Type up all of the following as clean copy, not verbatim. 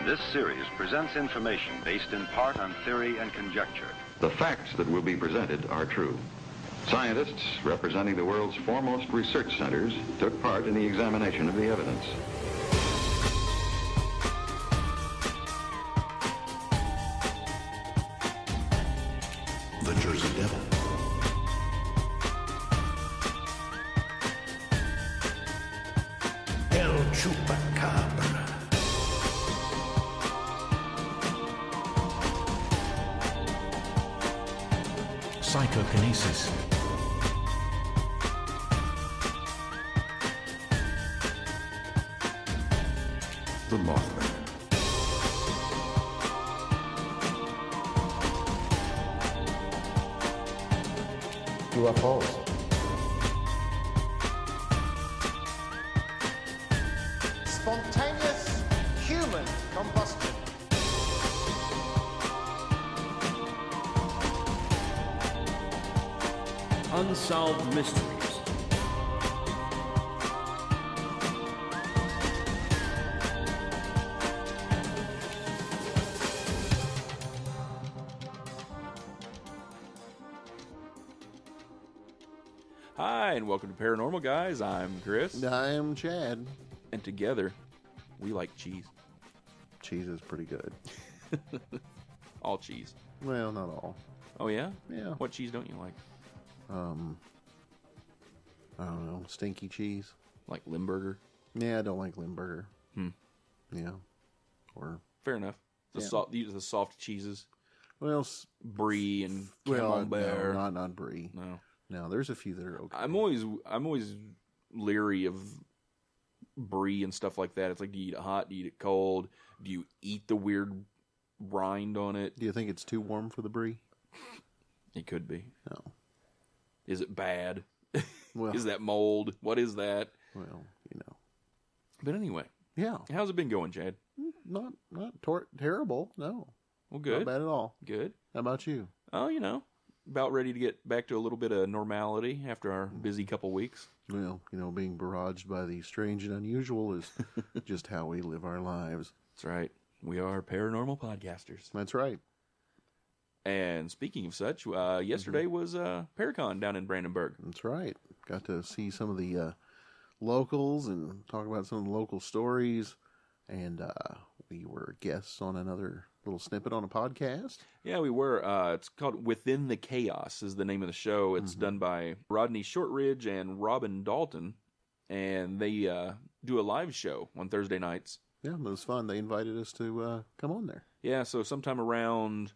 This series presents information based in part on theory and conjecture. The facts that will be presented are true. Scientists representing the world's foremost research centers took part in the examination of the evidence. The Jersey Devil. El Chupacabra. Psychokinesis. The Mothman. UFOs. Spontaneous human combustion. Unsolved mysteries. Hi, and welcome to Paranormal Guys. I'm Chris. I'm Chad. And together, we like cheese. Cheese is pretty good. All cheese. Well, not all. Oh, yeah? Yeah. What cheese don't you like? I don't know. Stinky cheese. Like Limburger? Yeah, I don't like Limburger. Yeah. Or Fair enough. The soft cheeses. well, Brie and well, Camembert. no, not Brie. No, there's a few that are okay. I'm always leery of Brie and stuff like that. It's like, do you eat it hot? Do you eat it cold? Do you eat the weird rind on it? Do you think it's too warm for the Brie? It could be. No. Is it bad? Well, Is that mold? What is that? well, But anyway, yeah, how's it been going, Chad? not terrible. No, Well, good. not bad at all. Good. How about you? Oh, about ready to get back to a little bit of normality after our busy couple weeks. Well, being barraged by the strange and unusual is just how we live our lives. That's right. We are paranormal podcasters. That's right. And speaking of such, yesterday was Paracon down in Brandenburg. That's right. Got to see some of the locals and talk about some of the local stories. And we were guests on another little snippet on a podcast. Yeah, we were. It's called Within the Chaos is the name of the show. It's done by Rodney Shortridge and Robin Dalton. And they do a live show on Thursday nights. Yeah, it was fun. They invited us to come on there. Yeah, so sometime around,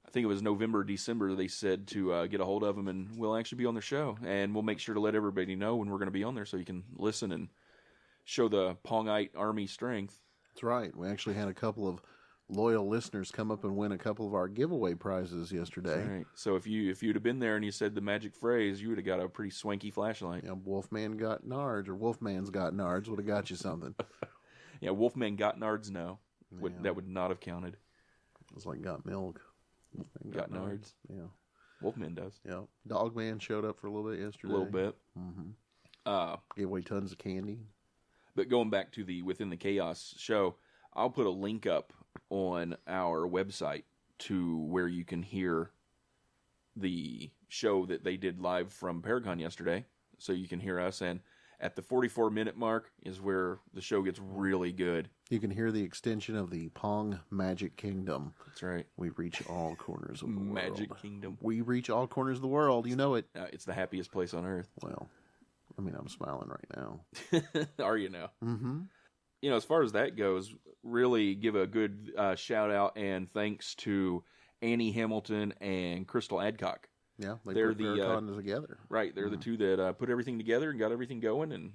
I think it was November or December, they said to get a hold of them and we'll actually be on their show. And we'll make sure to let everybody know when we're going to be on there so you can listen and show the Pongite Army strength. That's right. We actually had a couple of loyal listeners come up and win a couple of our giveaway prizes yesterday. That's right. So if you'd have been there and you said the magic phrase, you would have got a pretty swanky flashlight. Yeah, Wolfman got nards, or Wolfman's got nards would have got you something. Yeah, Wolfman got nards, no. That would not have counted. It was like got milk. Wolfman Got nards. Yeah. Wolfman does. Yeah. Dogman showed up for a little bit yesterday. A little bit. Gave away tons of candy. But going back to the Within the Chaos show, I'll put a link up on our website to where you can hear the show that they did live from Paracon yesterday. So you can hear us. And at the 44-minute mark is where the show gets really good. You can hear the extension of the Pong Magic Kingdom. That's right. We reach all corners of the world. Magic Kingdom. We reach all corners of the world. You know it. It's the happiest place on earth. Well, I mean, I'm smiling right now. Are you now? Mm-hmm. As far as that goes, really give a good shout out and thanks to Annie Hamilton and Crystal Adcock. Yeah, they're put Paracon together. Right, they're the two that put everything together and got everything going and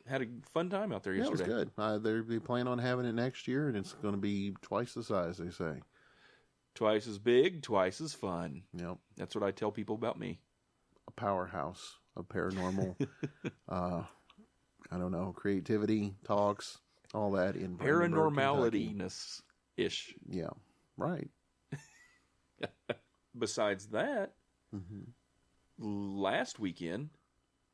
had a fun time out there yesterday. Yeah, it was good. They plan on having it next year, and it's going to be twice the size, they say. Twice as big, twice as fun. Yep. That's what I tell people about me. A powerhouse of paranormal, I don't know, creativity, talks, all that in Paranormality-ness-ish. Yeah, right. Besides that, last weekend,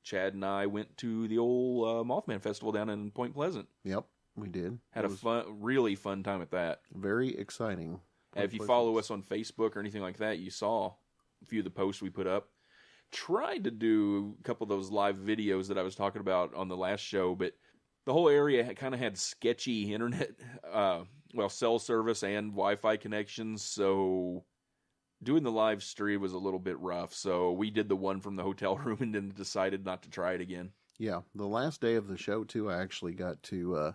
Chad and I went to the old Mothman Festival down in Point Pleasant. Yep. We did. Had It a was really fun time at that. very exciting. And if you follow us on Facebook or anything like that, you saw a few of the posts we put up. Tried to do a couple of those live videos that I was talking about on the last show, but the whole area kind of had sketchy internet, cell service and Wi-Fi connections, so doing the live stream was a little bit rough. So we did the one from the hotel room and then decided not to try it again. Yeah, the last day of the show, too, I actually got to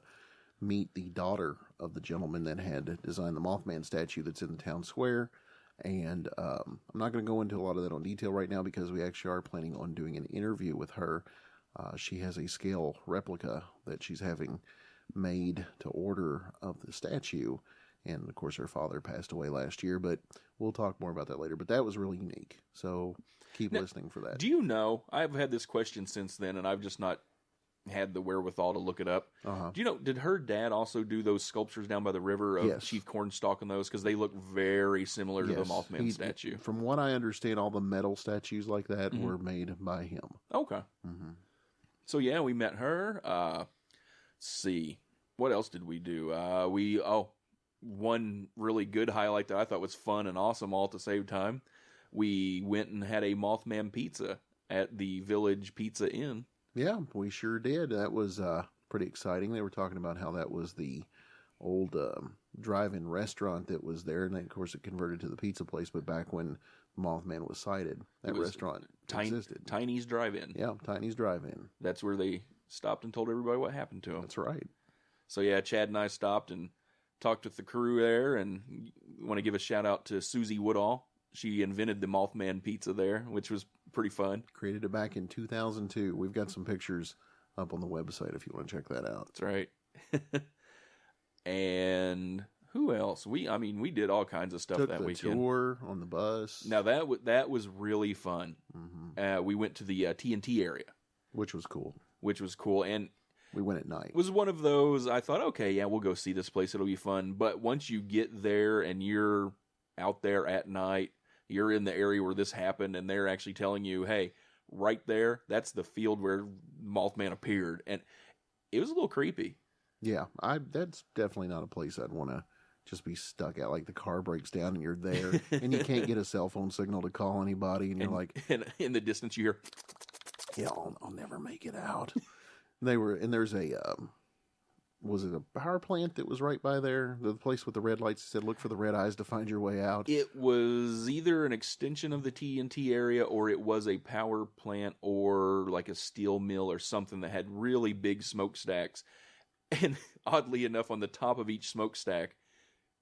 meet the daughter of the gentleman that had designed the Mothman statue that's in the town square. And I'm not going to go into a lot of that on detail right now because we actually are planning on doing an interview with her. She has a scale replica that she's having made to order of the statue. And, of course, her father passed away last year, but we'll talk more about that later. But that was really unique, so keep listening for that. Do you know, I've had this question since then, and I've just not had the wherewithal to look it up. Uh-huh. Do you know, did her dad also do those sculptures down by the river of Yes. Chief Cornstalk and those? Because they look very similar to the Mothman statue. From what I understand, all the metal statues like that were made by him. Okay. Mm-hmm. So, yeah, we met her. Let's see. What else did we do? One really good highlight that I thought was fun and awesome all at the same time. We went and had a Mothman pizza at the Village Pizza Inn. Yeah, we sure did. That was pretty exciting. They were talking about how that was the old drive-in restaurant that was there, and then, of course, it converted to the pizza place. But back when Mothman was sighted, that restaurant existed. Tiny's Drive-In. Yeah, Tiny's Drive-In. That's where they stopped and told everybody what happened to him. That's right. So, yeah, Chad and I stopped and talked with the crew there, and want to give a shout-out to Susie Woodall. She invented the Mothman pizza there, which was pretty fun. Created it back in 2002. We've got some pictures up on the website if you want to check that out. That's right. And who else? We did all kinds of stuff Took that the weekend. tour on the bus. Now that was really fun. Mm-hmm. We went to the TNT area, Which was cool. And We went at night. it was one of those. I thought, okay, yeah, we'll go see this place. It'll be fun. But once you get there and you're out there at night, you're in the area where this happened, and they're actually telling you, hey, right there, that's the field where Mothman appeared, and it was a little creepy. Yeah, that's definitely not a place I'd want to just be stuck at. Like the car breaks down and you're there, and you can't get a cell phone signal to call anybody, and you're like, and in the distance you hear, yeah, I'll never make it out. There's a was it a power plant that was right by there? The place with the red lights that said, look for the red eyes to find your way out. it was either an extension of the TNT area, or it was a power plant, or like a steel mill or something that had really big smokestacks. And oddly enough, on the top of each smokestack,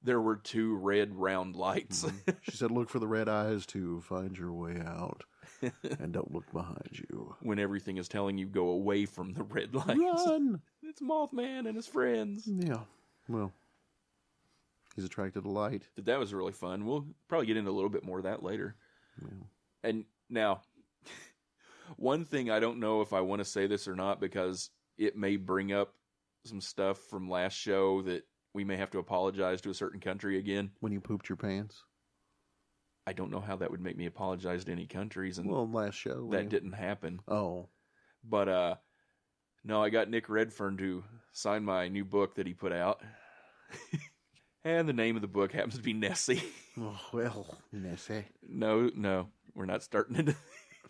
there were two red round lights. She said, look for the red eyes to find your way out, and don't look behind you. When everything is telling you go away from the red lights. Run! It's Mothman and his friends. Yeah, well, he's attracted to light. But that was really fun. We'll probably get into a little bit more of that later. Yeah. And now, one thing, I don't know if I want to say this or not, because it may bring up some stuff from last show that we may have to apologize to a certain country again. When you pooped your pants? I don't know how that would make me apologize to any countries, and Well, last show. that didn't happen. Oh. But, no, I got Nick Redfern to sign my new book that he put out. And the name of the book happens to be Nessie. Oh, well, Nessie. No, we're not starting it.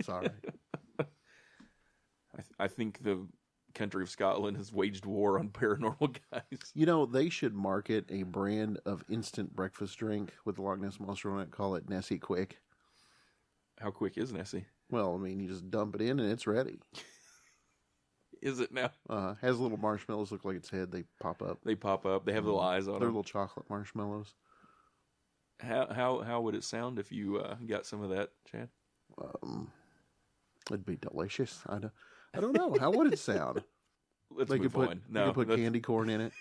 Sorry. I think the country of Scotland has waged war on paranormal guys. You know, they should market a brand of instant breakfast drink with the Loch Ness Monster on it, call it Nessie Quick. How quick is Nessie? Well, I mean, you just dump it in and it's ready. Is it now? Has little marshmallows look like its head. They pop up. They pop up. They have little eyes on They're them. little chocolate marshmallows. How would it sound if you got some of that, Chad? It'd be delicious. I don't know. How would it sound? Let's They move could put, on. they No, could put that's- candy corn in it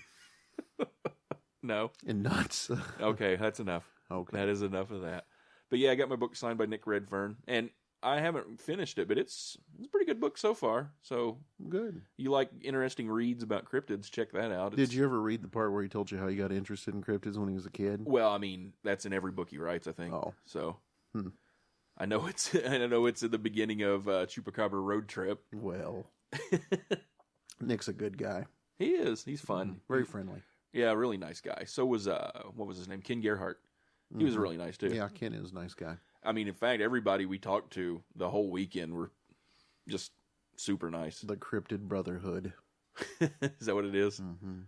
no. and nuts. Okay, that's enough. Okay. That is enough of that. But yeah, I got my book signed by Nick Redfern, and I haven't finished it, but it's a pretty good book so far. So Good. you like interesting reads about cryptids, check that out. Did you ever read the part where he told you how he got interested in cryptids when he was a kid? Well, I mean, that's in every book he writes, I think. Oh. So I know it's at the beginning of Chupacabra Road Trip. Well, Nick's a good guy. He is. He's fun. Very friendly. Yeah, really nice guy. So was, what was his name? Ken Gerhardt. He was really nice, too. Yeah, Ken is a nice guy. I mean, in fact, everybody we talked to the whole weekend were just super nice. The Cryptid Brotherhood. Is that what it is? Mm-hmm.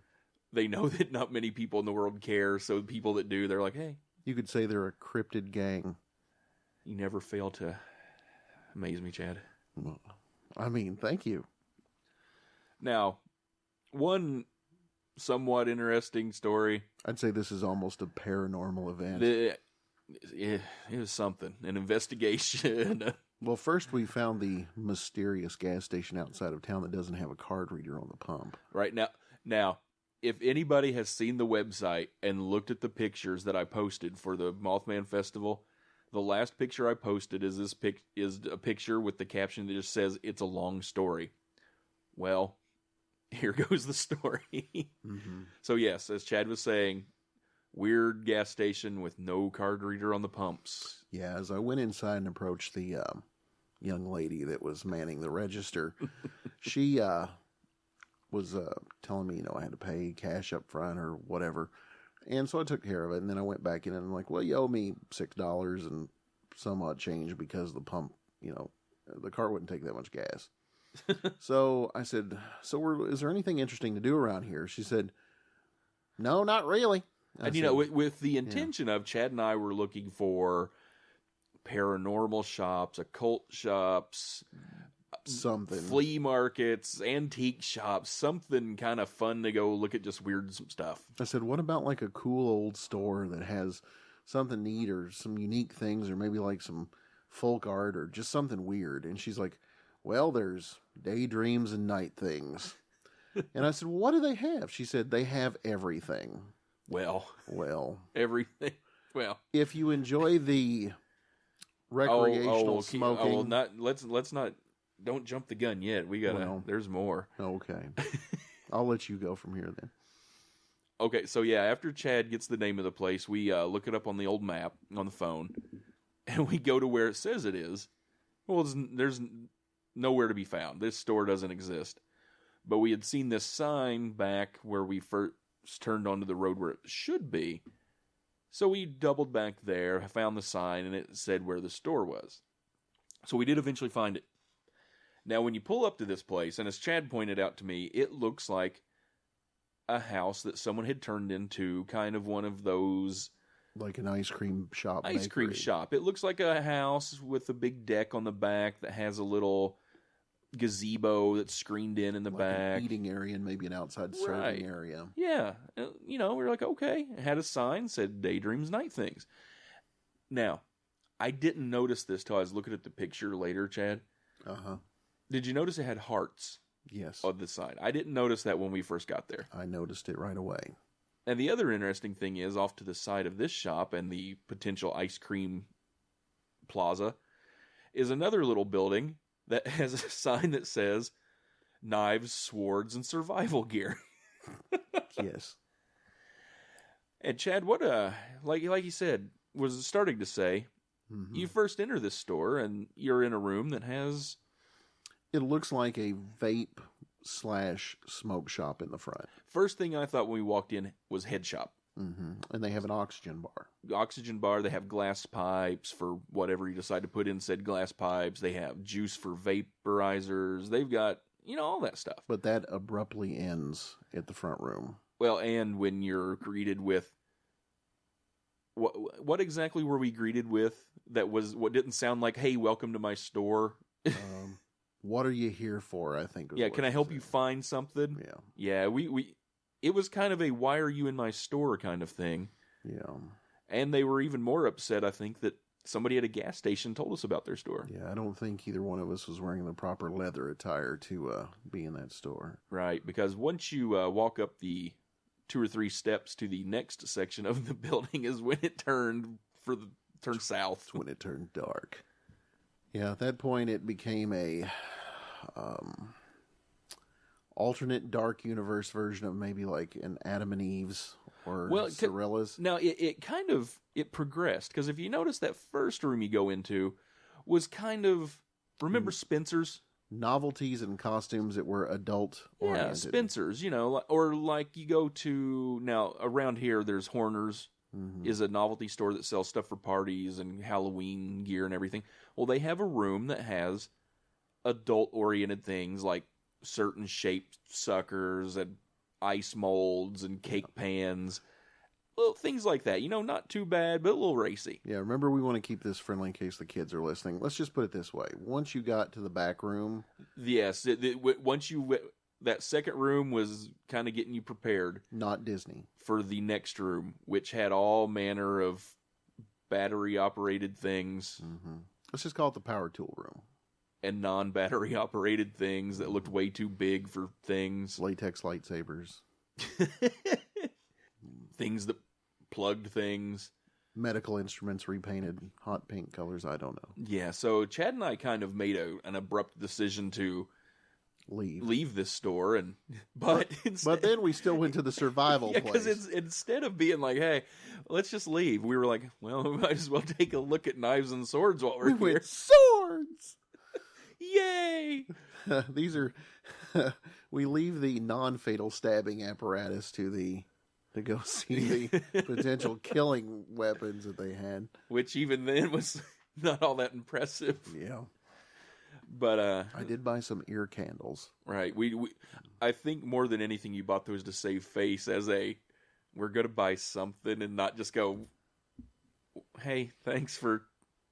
They know that not many people in the world care, so the people that do, they're like, hey. You could say they're a cryptid gang. You never fail to amaze me, Chad. Well, I mean, thank you. Now, one somewhat interesting story. I'd say this is almost a paranormal event. It was something. An investigation. Well, first we found the mysterious gas station outside of town that doesn't have a card reader on the pump. Right now, if anybody has seen the website and looked at the pictures that I posted for the Mothman Festival, the last picture I posted is is a picture with the caption that just says, "It's a long story." Well, here goes the story. Mm-hmm. So yes, as Chad was saying, weird gas station with no card reader on the pumps. Yeah, as I went inside and approached the young lady that was manning the register, she was telling me, I had to pay cash up front or whatever. And so I took care of it. And then I went back in and I'm like, well, you owe me $6 and some odd change because the pump, the car wouldn't take that much gas. So I said, is there anything interesting to do around here? She said, no, not really. And with the intention of Chad and I were looking for paranormal shops, occult shops, something, flea markets, antique shops, something kind of fun to go look at just weird stuff. I said, what about like a cool old store that has something neat or some unique things or maybe like some folk art or just something weird? And she's like, well, there's daydreams and night things. And I said, well, what do they have? She said, they have everything. Well, everything. Well, if you enjoy the recreational smoking, let's not. Don't jump the gun yet. We gotta. Well, there's more. Okay, I'll let you go from here then. Okay, so yeah, after Chad gets the name of the place, we look it up on the old map on the phone, and we go to where it says it is. Well, there's nowhere to be found. This store doesn't exist. But we had seen this sign back where we first turned onto the road where it should be. So we doubled back there, found the sign, and it said where the store was. So we did eventually find it. Now, when you pull up to this place, and as Chad pointed out to me, it looks like a house that someone had turned into kind of one of those... Like an ice cream shop. Ice cream shop. It looks like a house with a big deck on the back that has a little gazebo that's screened in the back. An eating area and maybe an outside serving area. Yeah. We were like, okay. It had a sign, said Daydreams Night Things. Now, I didn't notice this till I was looking at the picture later, Chad. Uh-huh. Did you notice it had hearts? Yes. On the sign. I didn't notice that when we first got there. I noticed it right away. And the other interesting thing is, off to the side of this shop and the potential ice cream plaza is another little building that has a sign that says knives, swords, and survival gear. Yes. And Chad, what like you said, was starting to say, you first enter this store and you're in a room that has... It looks like a vape / smoke shop in the front. First thing I thought when we walked in was head shop. Mm-hmm. And they have an oxygen bar. Oxygen bar. They have glass pipes for whatever you decide to put in said glass pipes. They have juice for vaporizers. They've got, all that stuff. But that abruptly ends at the front room. Well, and when you're greeted with... What exactly were we greeted with that was what didn't sound like, hey, welcome to my store? What are you here for, I think. Yeah, can I help you find something? Yeah. Yeah, it was kind of a why are you in my store kind of thing. Yeah. And they were even more upset, I think, that somebody at a gas station told us about their store. Yeah, I don't think either one of us was wearing the proper leather attire to be in that store. Right, because once you walk up the 2 or 3 steps to the next section of the building is when it turned south. When it turned dark. Yeah, at that point it became a alternate dark universe version of maybe like an Adam and Eve's or Cirella's. Now, it progressed, because if you notice that first room you go into was kind of, remember Spencer's? novelties and costumes that were adult oriented. Yeah, Spencer's, or like you go to, now around here, there's Horner's, is a novelty store that sells stuff for parties and Halloween gear and everything. Well, they have a room that has adult-oriented things like certain shaped suckers and ice molds and cake pans. Little things like that. Not too bad, but a little racy. Yeah, remember, we want to keep this friendly in case the kids are listening. Let's just put it this way. Once you got to the back room... Yes, once you... That second room was kind of getting you prepared. Not Disney. For the next room, which had all manner of battery-operated things. Let's just call it the power tool room. And non-battery operated things that looked way too big for things. Latex lightsabers. Things that plugged things. Medical instruments repainted hot pink colors, I don't know. Yeah, so Chad and I kind of made an abrupt decision to leave this store, but then we still went to the survival place. Because instead of being like, hey, let's just leave, we were like, well, we might as well take a look at knives and swords while we're here. Went, swords! Yay! These are... we leave the non-fatal stabbing apparatus to go see the potential killing weapons that they had. Which even then was not all that impressive. Yeah. But I did buy some ear candles. Right. I think more than anything you bought those to save face as we're going to buy something and not just go, hey, thanks for,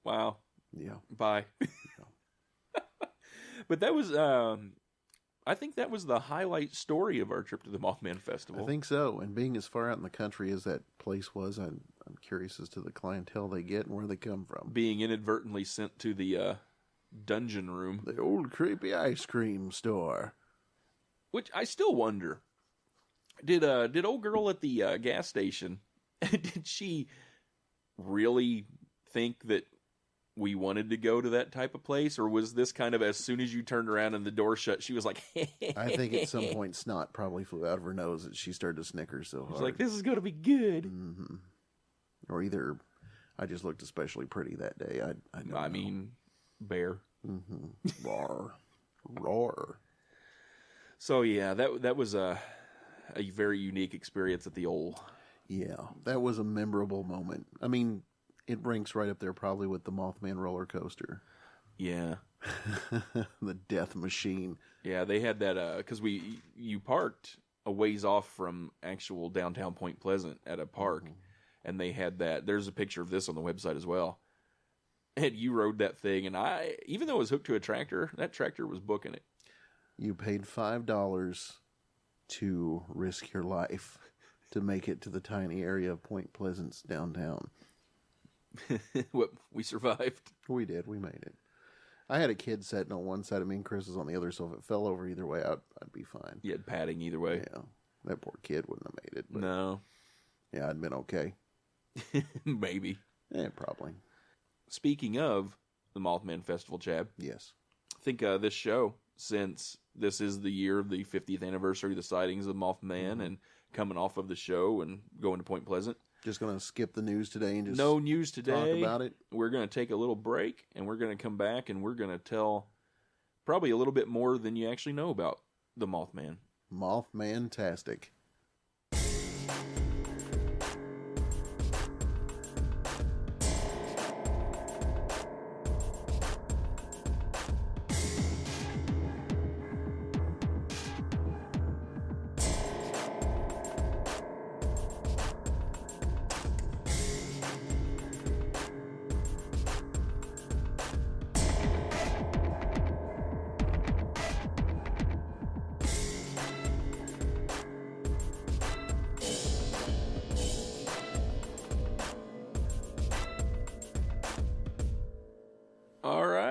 wow. Yeah. Bye. But that was, I think that was the highlight story of our trip to the Mothman Festival. I think so. And being as far out in the country as that place was, I'm curious as to the clientele they get and where they come from. Being inadvertently sent to the dungeon room. The old creepy ice cream store. Which I still wonder. Did old girl at the gas station, did she really think that we wanted to go to that type of place? Or was this kind of as soon as you turned around and the door shut, she was like... I think at some point snot probably flew out of her nose and she started to snicker so hard. She's like, this is going to be good. Mm-hmm. Or either I just looked especially pretty that day. I mean, bear. Mm-hmm. Roar. Roar. So yeah, that was a very unique experience at the old... Yeah, that was a memorable moment. I mean... It ranks right up there probably with the Mothman roller coaster. Yeah. The death machine. Yeah, they had that, because you parked a ways off from actual downtown Point Pleasant at a park, and they had that. There's a picture of this on the website as well. And you rode that thing, and even though it was hooked to a tractor, that tractor was booking it. You paid $5 to risk your life to make it to the tiny area of Point Pleasant's downtown. What, we survived? We did. We made it. I had a kid sitting on one side of me and Chris was on the other, so if it fell over either way, I'd be fine. You had padding either way. Yeah. That poor kid wouldn't have made it. But no. Yeah, I'd been okay. Maybe. Yeah, probably. Speaking of the Mothman Festival, Chad. Yes. I think this show, since this is the year of the 50th anniversary of the sightings of Mothman and coming off of the show and going to Point Pleasant, just going to skip the news today and just no news today. Talk about it. We're going to take a little break, and we're going to come back, and we're going to tell probably a little bit more than you actually know about the Mothman. Mothman-tastic.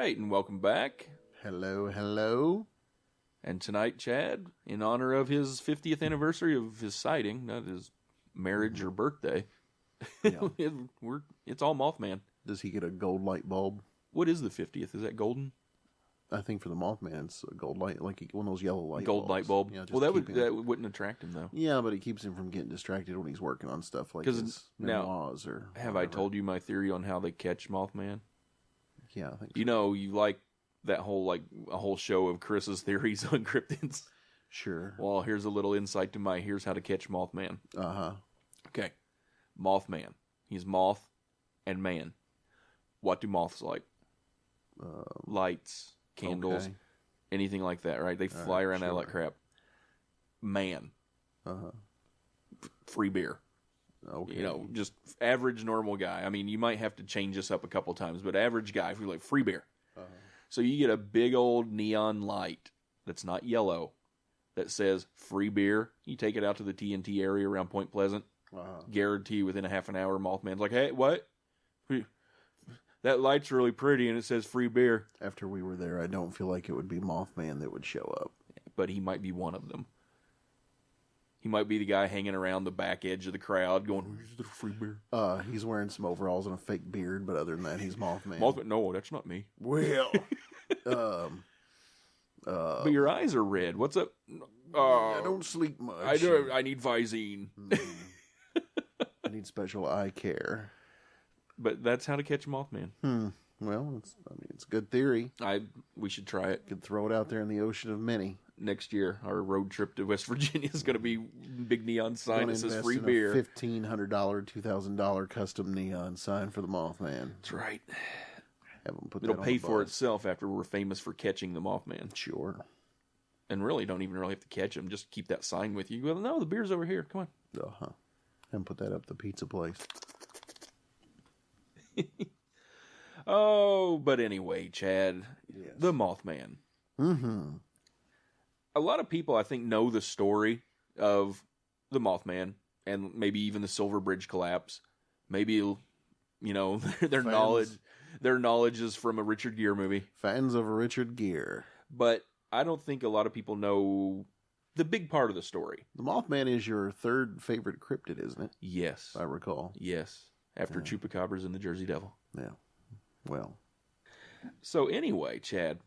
And welcome back. Hello, hello. And tonight, Chad, in honor of his 50th anniversary of his sighting, not his marriage or birthday, Yeah. it's all Mothman. Does he get a gold light bulb? What is the 50th? Is that golden? I think for the Mothman, it's a gold light, like one of those yellow light gold bulbs. light bulb. Yeah, well, that wouldn't attract him, though. Yeah, but it keeps him from getting distracted when he's working on stuff like his memoirs or have whatever. I told you my theory on how they catch Mothman? Yeah, I think so. You know, you like that whole a whole show of Chris's theories on cryptids. Sure. Well, here's a little insight to my here's how to catch Mothman. Uh-huh. Okay. Mothman. He's moth and man. What do moths like? Lights, candles, okay. anything like that, right? They fly around out sure. like crap. Man. Uh-huh. Free beer. Okay. You know, just average normal guy. I mean, you might have to change this up a couple times, but average guy, if you're like free beer. So you get a big old neon light that's not yellow that says free beer. You take it out to the TNT area around Point Pleasant. Guarantee within a half an hour, Mothman's like, hey, what? That light's really pretty and it says free beer. After we were there, I don't feel like it would be Mothman that would show up. But he might be one of them. He might be the guy hanging around the back edge of the crowd going, where's the free beer? He's wearing some overalls and a fake beard, but other than that, he's Mothman. Mothman, no, that's not me. Well, but your eyes are red. What's up? I don't sleep much. I need Visine. I need special eye care. But that's how to catch Mothman. Well, it's a good theory. We should try it. Could throw it out there in the ocean of many. Next year, our road trip to West Virginia is going to be big neon sign that says free in beer. A $1,500, $2,000 custom neon sign for the Mothman. That's right. Have them put It'll that on pay the for bus. itself after we're famous for catching the Mothman. Sure. And really, don't even really have to catch him. Just keep that sign with you. Well, no, the beer's over here. Come on. Uh-huh. And put that up the pizza place. Oh, but anyway, Chad, Yes. the Mothman. Mm-hmm. A lot of people, I think, know the story of the Mothman and maybe even the Silver Bridge collapse. Maybe, you know, their knowledge is from a Richard Gere movie. Fans of Richard Gere. But I don't think a lot of people know the big part of the story. The Mothman is your third favorite cryptid, isn't it? Yes. If I recall. Yes. After Chupacabras and the Jersey Devil. Yeah. Well. So anyway, Chad,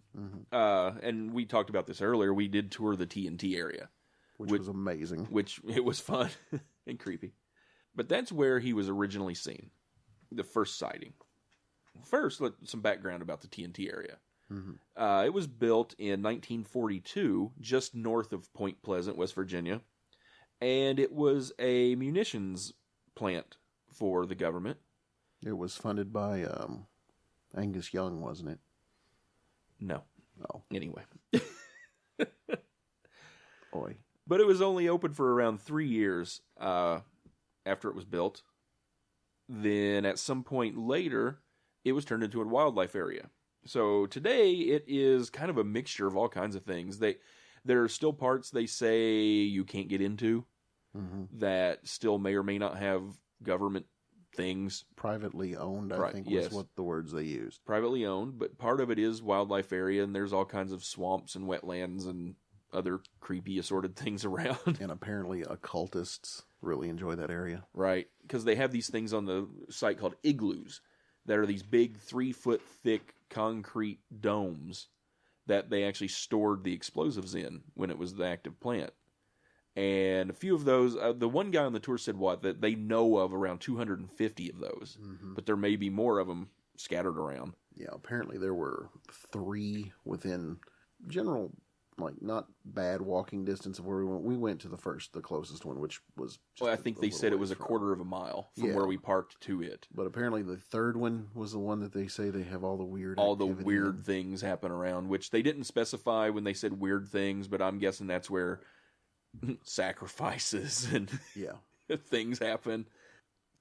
and we talked about this earlier, we did tour the TNT area. Which was amazing. Which, it was fun and creepy. But that's where he was originally seen. The first sighting. First, some background about the TNT area. It was built in 1942, just north of Point Pleasant, West Virginia. And it was a munitions plant for the government. It was funded by Angus Young, wasn't it? No. Oh. Anyway. Boy. But it was only open for around 3 years after it was built. Then at some point later, it was turned into a wildlife area. So today it is kind of a mixture of all kinds of things. There are still parts they say you can't get into that still may or may not have government things. Privately owned, I think was what the words they used. Privately owned, but part of it is wildlife area, and there's all kinds of swamps and wetlands and other creepy assorted things around. And apparently occultists really enjoy that area. Right, because they have these things on the site called igloos that are these big 3-foot thick concrete domes that they actually stored the explosives in when it was the active plant. And a few of those, the one guy on the tour said that they know of around 250 of those, but there may be more of them scattered around. Yeah, apparently there were 3 within general, like, not bad walking distance of where we went. We went to the closest one, which was just I think they said it was a quarter of a mile from where we parked to it. But apparently the third one was the one that they say they have all the weird things happen around, which they didn't specify when they said weird things, but I'm guessing that's where sacrifices and things happen.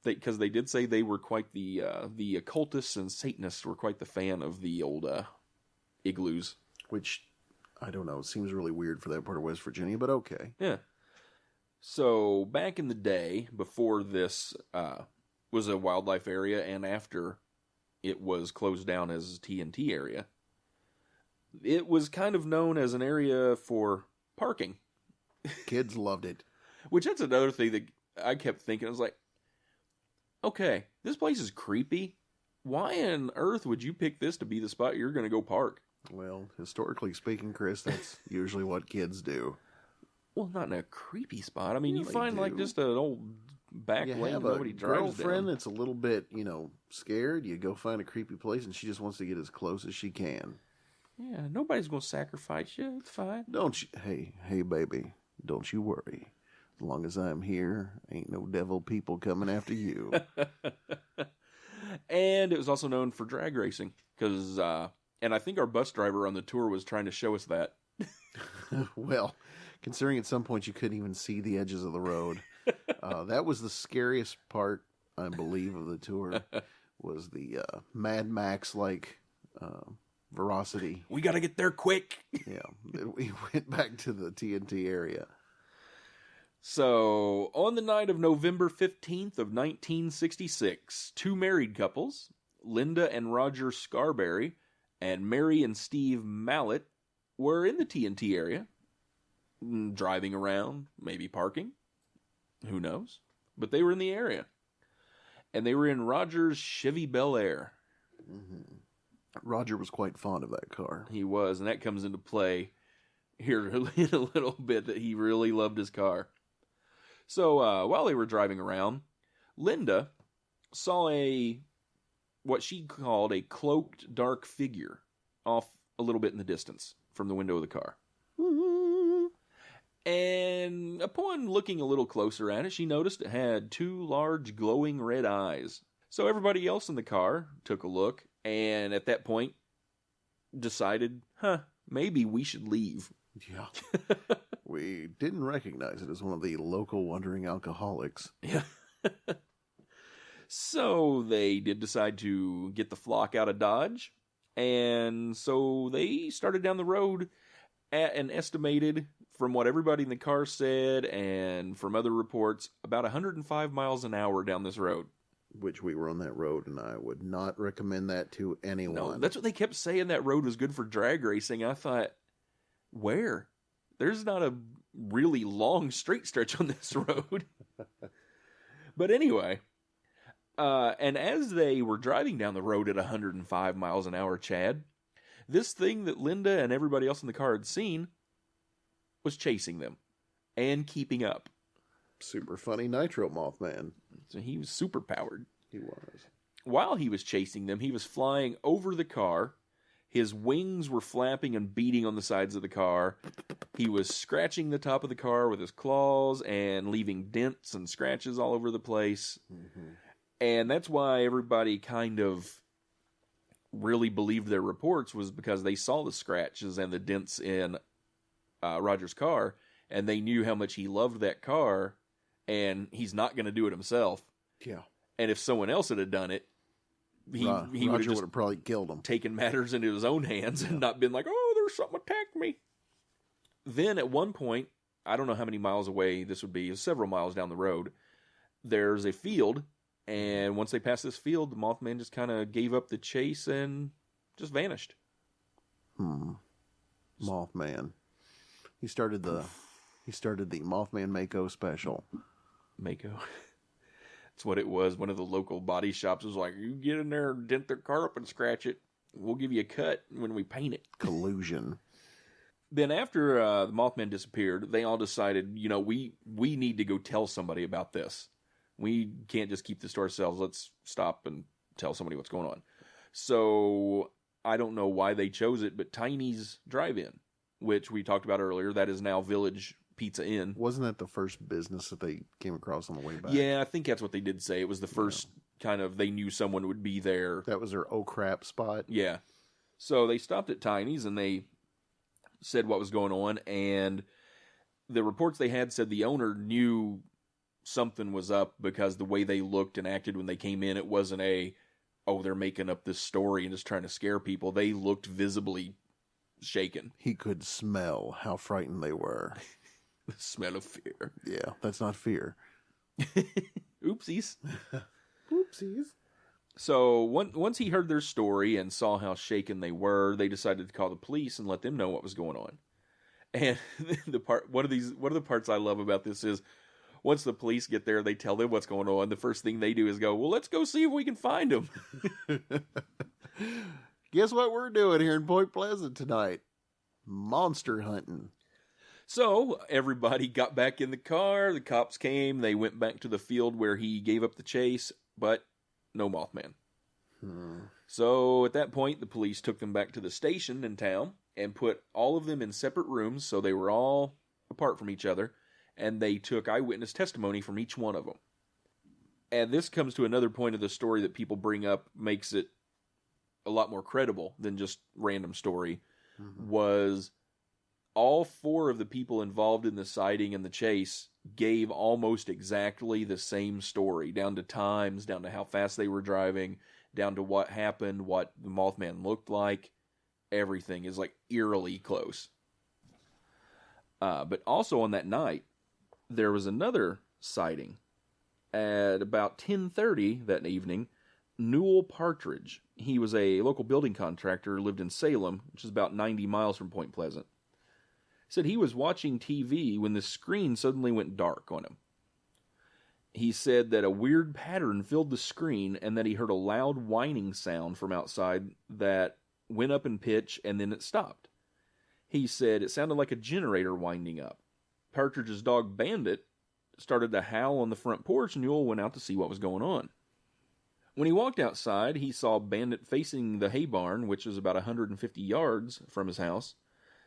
Because they did say they were quite the occultists and Satanists were quite the fan of the old igloos. Which, I don't know, seems really weird for that part of West Virginia, but okay. Yeah. So, back in the day, before this was a wildlife area, and after it was closed down as a TNT area, it was kind of known as an area for parking. Kids loved it. Which, that's another thing that I kept thinking. I was like, okay, this place is creepy. Why on earth would you pick this to be the spot you're going to go park? Well, historically speaking, Chris, that's usually what kids do. Well, not in a creepy spot. I mean, you they find do. like just an old back You lane have nobody a drives girlfriend down. that's a little bit, scared. You go find a creepy place, and she just wants to get as close as she can. Yeah, nobody's going to sacrifice you. It's fine. Don't you? Hey, baby, don't you worry. As long as I'm here, ain't no devil people coming after you. And it was also known for drag racing because, and I think our bus driver on the tour was trying to show us that. Well, considering at some point you couldn't even see the edges of the road, that was the scariest part, I believe, of the tour. Was the Mad Max like veracity. We got to get there quick. Yeah, we went back to the TNT area. So, on the night of November 15th of 1966, two married couples, Linda and Roger Scarberry and Mary and Steve Mallett, were in the TNT area, driving around, maybe parking, who knows, but they were in the area. And they were in Roger's Chevy Bel Air. Mm-hmm. Roger was quite fond of that car. He was, and that comes into play here in a little bit, that he really loved his car. So while they were driving around, Linda saw what she called a cloaked dark figure off a little bit in the distance from the window of the car. Mm-hmm. And upon looking a little closer at it, she noticed it had two large glowing red eyes. So everybody else in the car took a look, and at that point decided, maybe we should leave. Yeah. We didn't recognize it as one of the local wandering alcoholics. Yeah. So they did decide to get the flock out of Dodge, and so they started down the road at an estimated, from what everybody in the car said and from other reports, about 105 miles an hour down this road. Which we were on that road, and I would not recommend that to anyone. No, that's what they kept saying, that road was good for drag racing. I thought, where? There's not a really long straight stretch on this road. But anyway, and as they were driving down the road at 105 miles an hour, Chad, this thing that Linda and everybody else in the car had seen was chasing them and keeping up. Super funny Nitro Mothman. So he was super powered. He was. While he was chasing them, he was flying over the car. His wings were flapping and beating on the sides of the car. He was scratching the top of the car with his claws and leaving dents and scratches all over the place. Mm-hmm. And that's why everybody kind of really believed their reports, was because they saw the scratches and the dents in Roger's car, and they knew how much he loved that car, and he's not going to do it himself. Yeah. And if someone else had done it, he Roger would have probably killed him. Taken matters into his own hands and not been like, oh, there's something attacked me. Then at one point, I don't know how many miles away this would be, several miles down the road, there's a field, and once they passed this field, the Mothman just kind of gave up the chase and just vanished. Mothman. He started the Mothman Mako special. Mako. That's what it was. One of the local body shops was like, you get in there, dent their car up and scratch it. We'll give you a cut when we paint it. Collusion. Then after the Mothman disappeared, they all decided, we need to go tell somebody about this. We can't just keep this to ourselves. Let's stop and tell somebody what's going on. So I don't know why they chose it, but Tiny's Drive-In, which we talked about earlier, that is now Village Pizza Inn. Wasn't that the first business that they came across on the way back? Yeah, I think that's what they did say. It was the first kind of, they knew someone would be there. That was their oh crap spot. Yeah. So they stopped at Tiny's and they said what was going on, and the reports they had said the owner knew something was up because the way they looked and acted when they came in, it wasn't they're making up this story and just trying to scare people. They looked visibly shaken. He could smell how frightened they were. The smell of fear. Yeah, that's not fear. Oopsies. Oopsies. So once he heard their story and saw how shaken they were, they decided to call the police and let them know what was going on. And one of the parts I love about this is, once the police get there, they tell them what's going on. The first thing they do is go, well, let's go see if we can find him. Guess what we're doing here in Point Pleasant tonight? Monster hunting. So everybody got back in the car. The cops came. They went back to the field where he gave up the chase, but no Mothman. So at that point, the police took them back to the station in town and put all of them in separate rooms so they were all apart from each other, and they took eyewitness testimony from each one of them. And this comes to another point of the story that people bring up, makes it a lot more credible than just random story, was all 4 of the people involved in the sighting and the chase gave almost exactly the same story, down to times, down to how fast they were driving, down to what happened, what the Mothman looked like. Everything is like eerily close. But also on that night, there was another sighting. At about 10:30 that evening, Newell Partridge, he was a local building contractor, lived in Salem, which is about 90 miles from Point Pleasant, said he was watching TV when the screen suddenly went dark on him. He said that a weird pattern filled the screen and that he heard a loud whining sound from outside that went up in pitch and then it stopped. He said it sounded like a generator winding up. Partridge's dog Bandit started to howl on the front porch, and Newell went out to see what was going on. When he walked outside, he saw Bandit facing the hay barn, which was about 150 yards from his house.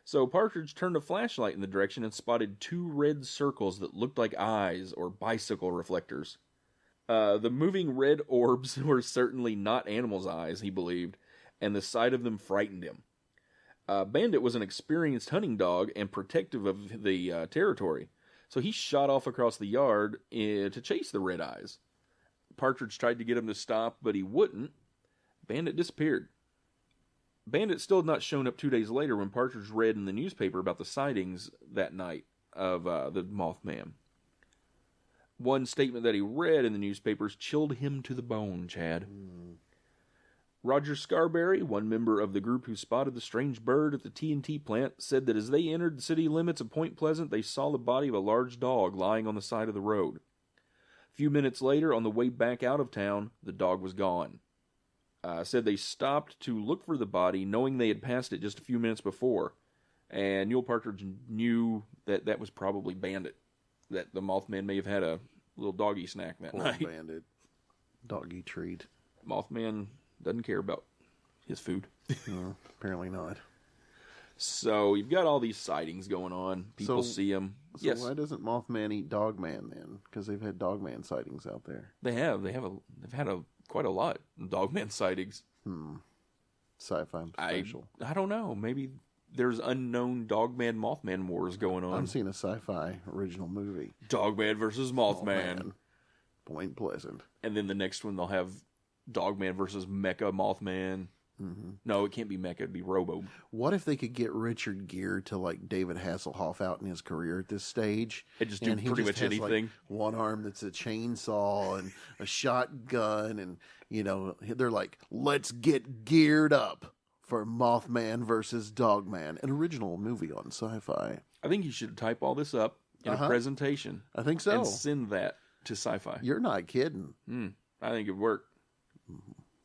So Partridge turned a flashlight in the direction and spotted 2 red circles that looked like eyes or bicycle reflectors. The moving red orbs were certainly not animals' eyes, he believed, and the sight of them frightened him. Bandit was an experienced hunting dog and protective of the territory, so he shot off across the yard to chase the red eyes. Partridge tried to get him to stop, but he wouldn't. Bandit disappeared. Bandit still had not shown up 2 days later when Partridge read in the newspaper about the sightings that night of the Mothman. One statement that he read in the newspapers chilled him to the bone, Chad. Roger Scarberry, one member of the group who spotted the strange bird at the TNT plant, said that as they entered the city limits of Point Pleasant, they saw the body of a large dog lying on the side of the road. A few minutes later, on the way back out of town, the dog was gone. Said they stopped to look for the body, knowing they had passed it just a few minutes before. And Newell Partridge knew that that was probably Bandit, that the Mothman may have had a little doggy snack that night. Bandit. Doggy treat. Mothman doesn't care about his food. No, apparently not. So you've got all these sightings going on. People see them. So why doesn't Mothman eat Dogman then? Because they've had Dogman sightings out there. They have. They've had quite a lot of Dogman sightings. Sci-fi special. I don't know. Maybe there's unknown Dogman Mothman wars going on. I'm seeing a sci-fi original movie. Dogman versus Mothman. Point Pleasant. And then the next one they'll have Dogman versus Mecha Mothman. No, it can't be Mecha. It'd be Robo. What if they could get Richard Gere to like David Hasselhoff out in his career at this stage? And just do pretty much anything. Like one arm that's a chainsaw and a shotgun, and they're like, let's get geared up for Mothman versus Dogman, an original movie on Sci-Fi. I think you should type all this up in a presentation. I think so. And send that to Sci-Fi. You're not kidding. I think it'd work.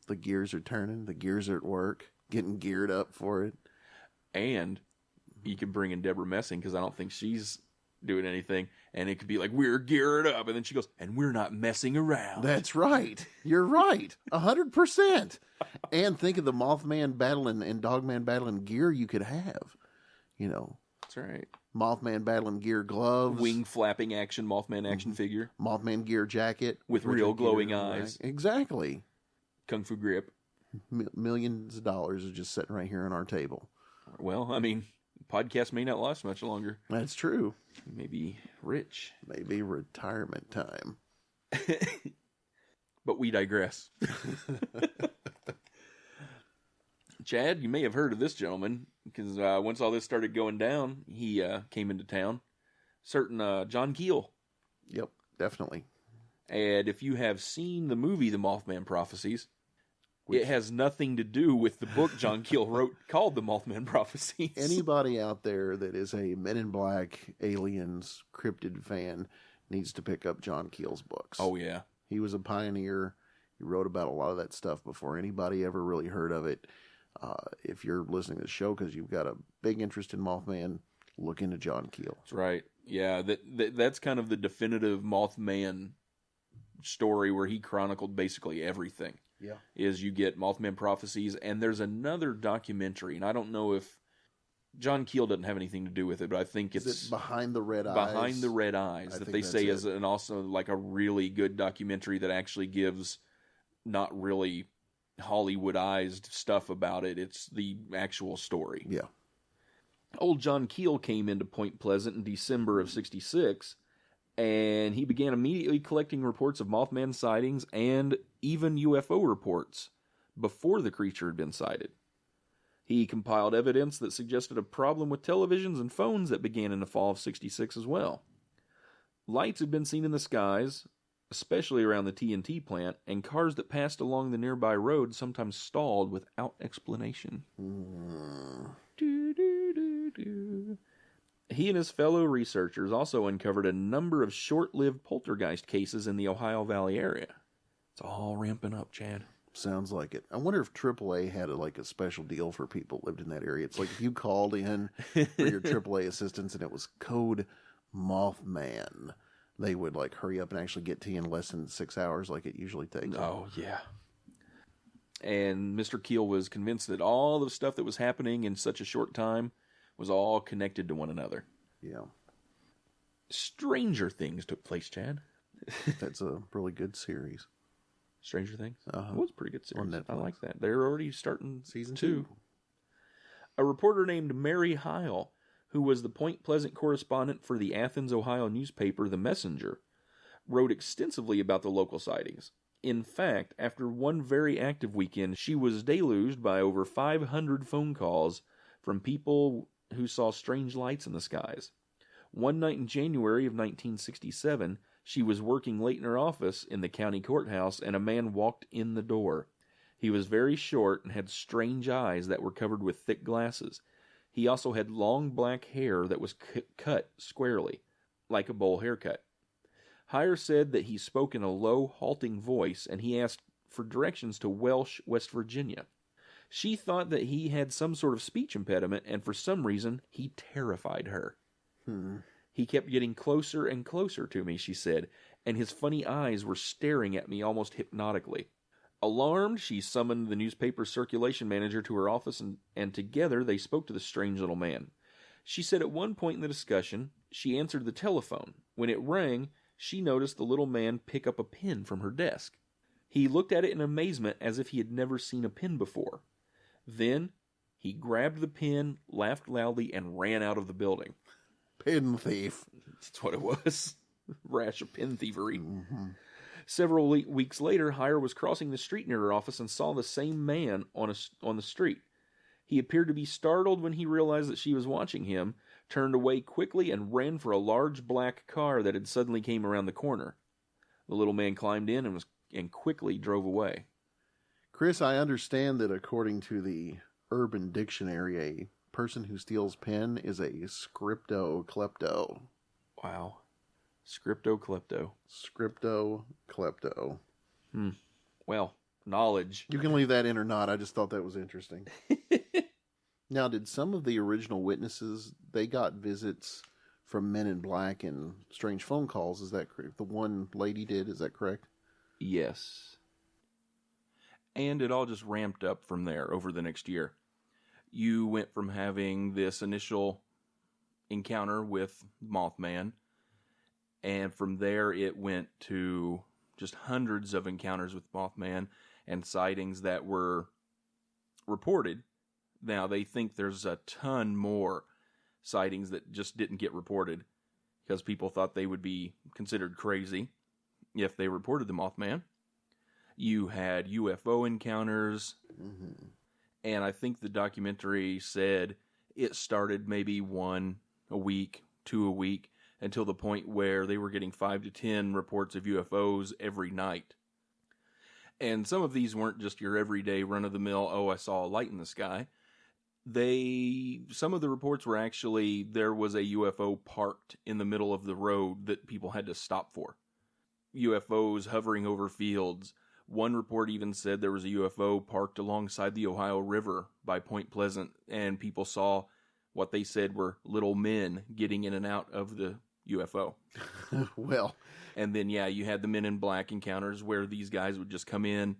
The gears are turning. The gears are at work, getting geared up for it. And you could bring in Deborah Messing, because I don't think she's doing anything. And it could be like, we're geared up. And then she goes, and we're not messing around. That's right. You're right. 100%. And think of the Mothman battling and Dogman battling gear you could have. That's right. Mothman battling gear gloves. Wing flapping action, Mothman action figure. Mothman gear jacket. With real glowing eyes. Exactly. Kung Fu grip. Millions of dollars are just sitting right here on our table. Well, I mean, podcast may not last much longer. That's true. Maybe rich. Maybe retirement time. But we digress. Chad, you may have heard of this gentleman, because once all this started going down, he came into town. Certain John Keel. Yep, definitely. And if you have seen the movie The Mothman Prophecies, it has nothing to do with the book John Keel wrote called The Mothman Prophecies. Anybody out there that is a Men in Black, Aliens, cryptid fan needs to pick up John Keel's books. Oh, yeah. He was a pioneer. He wrote about a lot of that stuff before anybody ever really heard of it. If you're listening to the show because you've got a big interest in Mothman, look into John Keel. That's right. Yeah, that's kind of the definitive Mothman story where he chronicled basically everything. Yeah. Is you get Mothman prophecies, and there's another documentary, and I don't know if John Keel doesn't have anything to do with it, but I think it's Behind the Red Eyes. Behind the Red Eyes, I that think they that's say it. is an also like a really good documentary that actually gives not really Hollywoodized stuff about it. It's the actual story. Yeah. Old John Keel came into Point Pleasant in December of '66, and he began immediately collecting reports of Mothman sightings and even UFO reports before the creature had been sighted. He compiled evidence that suggested a problem with televisions and phones that began in the fall of '66 as well. Lights had been seen in the skies, especially around the TNT plant, and cars that passed along the nearby road sometimes stalled without explanation. He and his fellow researchers also uncovered a number of short-lived poltergeist cases in the Ohio Valley area. It's all ramping up, Chad. Sounds like it. I wonder if AAA had a special deal for people who lived in that area. It's like if you called in for your AAA assistance and it was code Mothman, they would hurry up and actually get to you in less than 6 hours like it usually takes. Oh, yeah. And Mr. Keel was convinced that all the stuff that was happening in such a short time was all connected to one another. Yeah. Stranger things took place, Chad. That's a really good series. Stranger Things? Uh-huh. It was a pretty good series. On Netflix. I like that. They're already starting Season 2. A reporter named Mary Heil, who was the Point Pleasant correspondent for the Athens, Ohio newspaper The Messenger, wrote extensively about the local sightings. In fact, after one very active weekend, she was deluged by over 500 phone calls from people who saw strange lights in the skies. One night in January of 1967, she was working late in her office in the county courthouse, and a man walked in the door. He was very short and had strange eyes that were covered with thick glasses. He also had long black hair that was cut squarely, like a bowl haircut. Heyer said that he spoke in a low, halting voice, and he asked for directions to Welsh, West Virginia. She thought that he had some sort of speech impediment, and for some reason, he terrified her. He kept getting closer and closer to me, she said, and his funny eyes were staring at me almost hypnotically. Alarmed, she summoned the newspaper circulation manager to her office, and together they spoke to the strange little man. She said at one point in the discussion, she answered the telephone. When it rang, she noticed the little man pick up a pen from her desk. He looked at it in amazement as if he had never seen a pen before. Then, he grabbed the pen, laughed loudly, and ran out of the building. Pen thief. That's what it was. Rash of pen thievery. Several weeks later, Heyer was crossing the street near her office and saw the same man on the street. He appeared to be startled when he realized that she was watching him, turned away quickly, and ran for a large black car that had suddenly came around the corner. The little man climbed in and quickly drove away. Chris, I understand that according to the Urban Dictionary, a person who steals pen is a scripto-klepto. Wow. Scripto-klepto. Scripto-klepto. Well, knowledge. You can leave that in or not. I just thought that was interesting. Now, did some of the original witnesses, they got visits from Men in Black and strange phone calls? Is that correct? The one lady did, is that correct? Yes. And it all just ramped up from there over the next year. You went from having this initial encounter with Mothman, and from there it went to just hundreds of encounters with Mothman and sightings that were reported. Now, they think there's a ton more sightings that just didn't get reported because people thought they would be considered crazy if they reported the Mothman. You had UFO encounters, and I think the documentary said it started maybe 1 a week, 2 a week, until the point where they were getting 5 to 10 reports of UFOs every night. And some of these weren't just your everyday run-of-the-mill, oh, I saw a light in the sky. Some of the reports were actually, there was a UFO parked in the middle of the road that people had to stop for. UFOs hovering over fields. One report even said there was a UFO parked alongside the Ohio River by Point Pleasant, and people saw what they said were little men getting in and out of the UFO. Well, And then, yeah, you had the Men in Black encounters where these guys would just come in,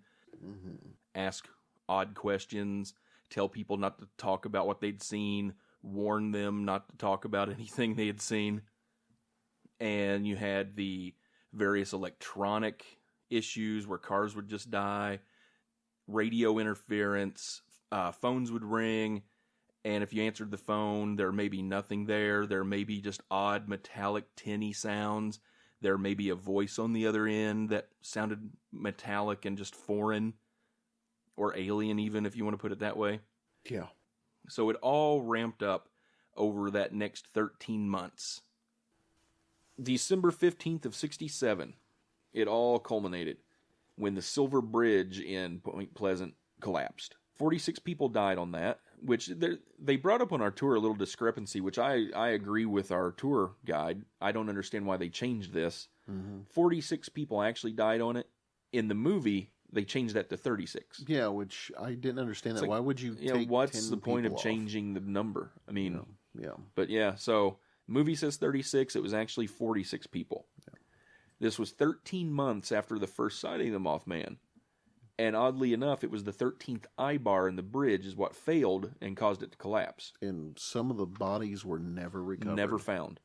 ask odd questions, tell people not to talk about what they'd seen, warn them not to talk about anything they had seen. And you had the various electronic issues where cars would just die, radio interference, phones would ring, and if you answered the phone, there may be nothing there. There may be just odd metallic tinny sounds. There may be a voice on the other end that sounded metallic and just foreign, or alien even, if you want to put it that way. yeah. So it all ramped up over that next 13 months. December 15th of 67, it all culminated when the Silver Bridge in Point Pleasant collapsed. 46 people died on that, which they brought up on our tour a little discrepancy, which I agree with our tour guide. I don't understand why they changed this. 46 people actually died on it. In the movie, they changed that to 36. Yeah, which I didn't understand that. Like, Why would you take what's 10 the point of people off? changing the number? I mean, Yeah. but yeah, so movie says 36. It was actually 46 people. Yeah. This was 13 months after the first sighting of the Mothman. And oddly enough, it was the 13th eye bar in the bridge is what failed and caused it to collapse. And some of the bodies were never recovered. Never found.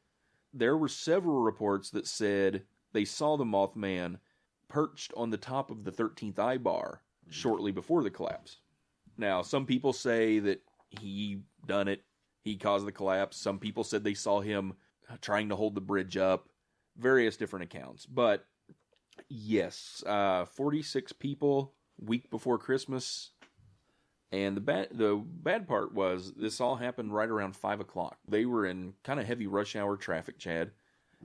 There were several reports that said they saw the Mothman perched on the top of the 13th eye bar shortly before the collapse. Now, some people say that he done it. He caused the collapse. Some people said they saw him trying to hold the bridge up. Various different accounts. But yes, 46 people, week before Christmas. And the bad part was this all happened right around 5 o'clock. They were in kind of heavy rush hour traffic, Chad.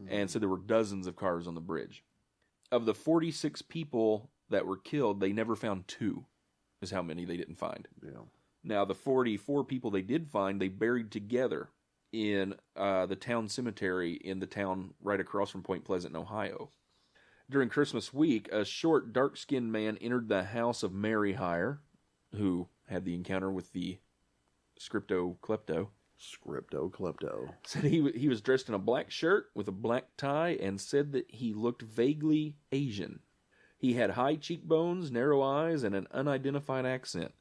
And so there were dozens of cars on the bridge. Of the 46 people that were killed, they never found 2, is how many they didn't find. Yeah. Now, the 44 people they did find, they buried together in the town cemetery in the town right across from Point Pleasant, Ohio. During Christmas week, a short, dark-skinned man entered the house of Mary Hire, who had the encounter with the Scripto-Klepto. Scripto-Klepto. Said he was dressed in a black shirt with a black tie and said that he looked vaguely Asian. He had high cheekbones, narrow eyes, and an unidentified accent.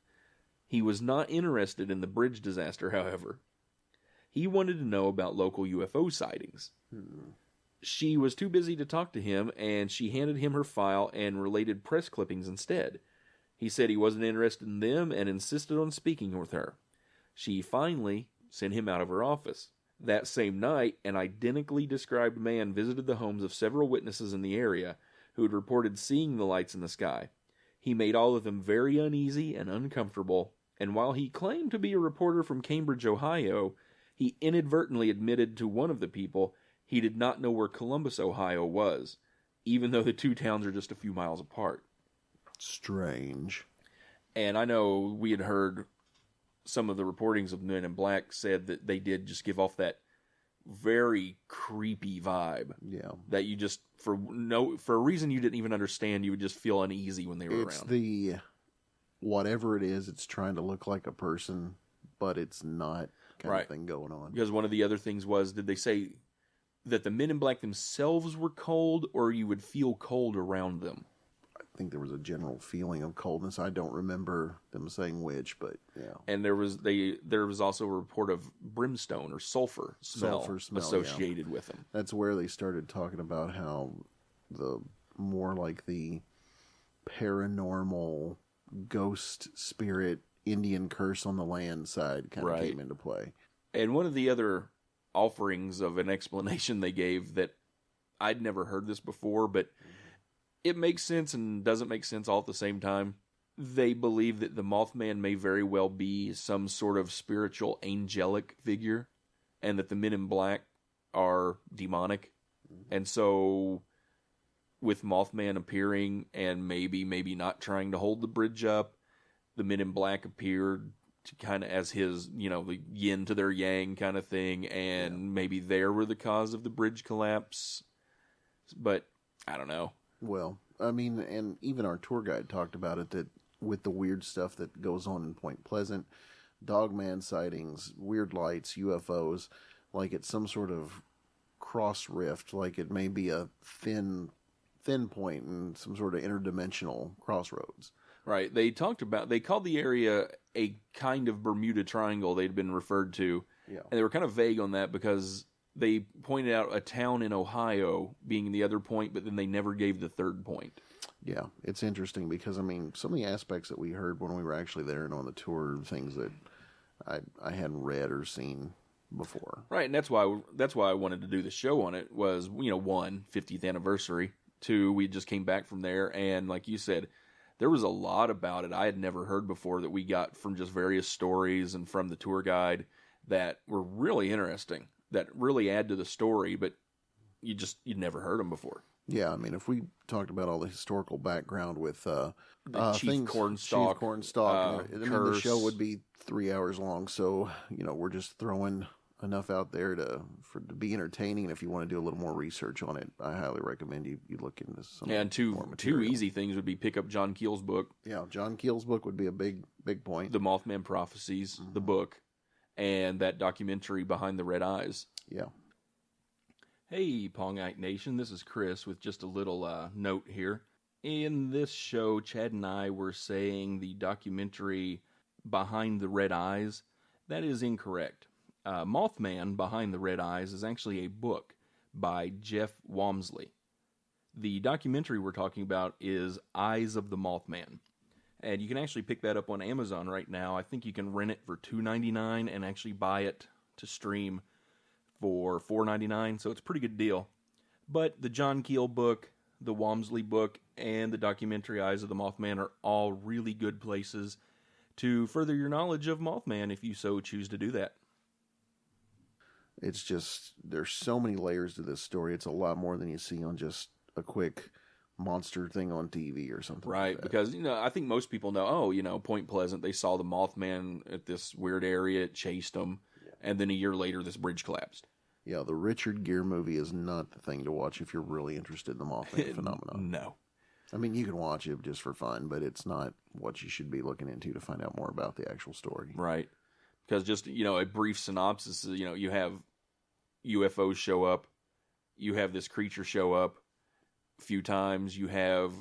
He was not interested in the bridge disaster, however. He wanted to know about local UFO sightings. She was too busy to talk to him, and she handed him her file and related press clippings instead. He said he wasn't interested in them and insisted on speaking with her. She finally sent him out of her office. That same night, an identically described man visited the homes of several witnesses in the area who had reported seeing the lights in the sky. He made all of them very uneasy and uncomfortable, and while he claimed to be a reporter from Cambridge, Ohio, he inadvertently admitted to one of the people he did not know where Columbus, Ohio was, even though the two towns are just a few miles apart. Strange. And I know we had heard some of the reportings of Men in Black said that they did just give off that very creepy vibe. Yeah. That you just, for a reason you didn't even understand, you would just feel uneasy when they were It's around. the, whatever it is, it's trying to look like a person, but it's not kind of thing going on. Because one of the other things was, did they say that the Men in Black themselves were cold, or you would feel cold around them? I think there was a general feeling of coldness. I don't remember them saying which, but yeah. And there was also a report of brimstone or sulfur smell associated with them. That's where they started talking about how the more like the paranormal ghost spirit Indian curse on the land side kind of came into play. And one of the other offerings of an explanation they gave that I'd never heard this before, but it makes sense and doesn't make sense all at the same time. They believe that the Mothman may very well be some sort of spiritual angelic figure, and that the Men in Black are demonic. And so, with Mothman appearing and maybe not trying to hold the bridge up, the Men in Black appeared to kind of as his, the yin to their yang kind of thing, and maybe they were the cause of the bridge collapse. But I don't know. Well, I mean, and even our tour guide talked about it, that with the weird stuff that goes on in Point Pleasant, dogman sightings, weird lights, UFOs, like it's some sort of cross rift, like it may be a thin point in some sort of interdimensional crossroads. Right. They called the area a kind of Bermuda Triangle they'd been referred to. Yeah. And they were kind of vague on that because they pointed out a town in Ohio being the other point, but then they never gave the third point. Yeah, it's interesting because, I mean, some of the aspects that we heard when we were actually there and on the tour are things that I hadn't read or seen before. Right, and that's why I wanted to do the show on it was, 1, 50th anniversary. 2, we just came back from there, and like you said, there was a lot about it I had never heard before that we got from just various stories and from the tour guide that were really interesting, that really add to the story, but you'd never heard them before. Yeah, I mean, if we talked about all the historical background with Chief Cornstalk, I mean, the show would be 3 hours long. So we're just throwing enough out there to be entertaining. If you want to do a little more research on it, I highly recommend you look into some. And two easy things would be pick up John Keel's book. Yeah, John Keel's book would be a big point. The Mothman Prophecies, the book, and that documentary Behind the Red Eyes. Yeah. Hey, Pongite Nation, this is Chris with just a little note here. In this show, Chad and I were saying the documentary Behind the Red Eyes. That is incorrect. Mothman Behind the Red Eyes is actually a book by Jeff Walmsley. The documentary we're talking about is Eyes of the Mothman. And you can actually pick that up on Amazon right now. I think you can rent it for $2.99 and actually buy it to stream for $4.99, so it's a pretty good deal. But the John Keel book, the Walmsley book, and the documentary Eyes of the Mothman are all really good places to further your knowledge of Mothman if you so choose to do that. It's just, there's so many layers to this story. It's a lot more than you see on just a quick monster thing on TV or something. Right, like that. because I think most people know, Point Pleasant, they saw the Mothman at this weird area, it chased them, and then a year later this bridge collapsed. Yeah, the Richard Gere movie is not the thing to watch if you're really interested in the Mothman phenomenon. No. I mean, you can watch it just for fun, but it's not what you should be looking into to find out more about the actual story. Right. Because just, a brief synopsis is, you have UFOs show up, you have this creature show up a few times, you have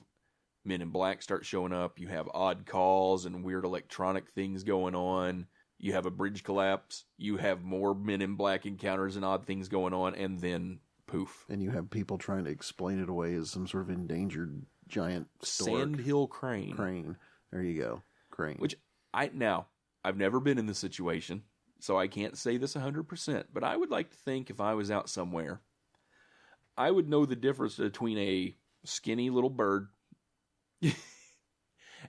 Men in Black start showing up, you have odd calls and weird electronic things going on, you have a bridge collapse, you have more Men in Black encounters and odd things going on, and then poof. And you have people trying to explain it away as some sort of endangered giant stork. Sandhill crane. Crane. There you go. Crane. Which, I've never been in this situation, so I can't say this 100%, but I would like to think if I was out somewhere, I would know the difference between a skinny little bird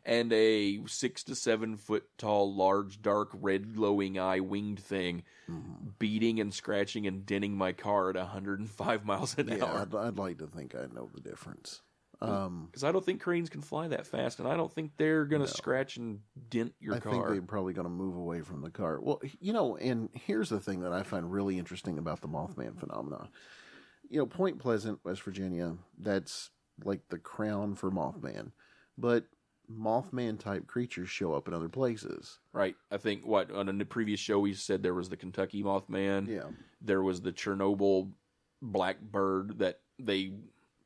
and a 6 to 7 foot tall, large, dark, red glowing eye winged thing beating and scratching and denting my car at 105 miles an hour. I'd like to think I know the difference. Because I don't think cranes can fly that fast, and I don't think they're going to scratch and dent your car. I think they're probably going to move away from the car. Well, and here's the thing that I find really interesting about the Mothman phenomenon. Point Pleasant, West Virginia, that's like the crown for Mothman. But Mothman-type creatures show up in other places. Right. I think, on a previous show we said there was the Kentucky Mothman. Yeah. There was the Chernobyl blackbird that they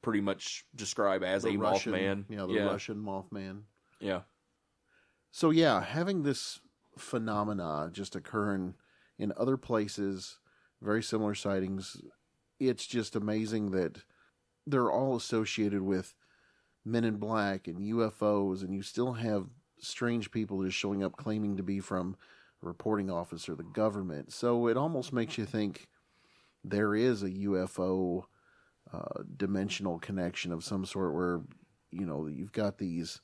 pretty much describe as a Mothman. Yeah, the Russian Mothman. Yeah. So, having this phenomena just occurring in other places, very similar sightings, it's just amazing that they're all associated with Men in Black and UFOs, and you still have strange people just showing up claiming to be from a reporting office or the government. So it almost makes you think there is a UFO dimensional connection of some sort where, you've got these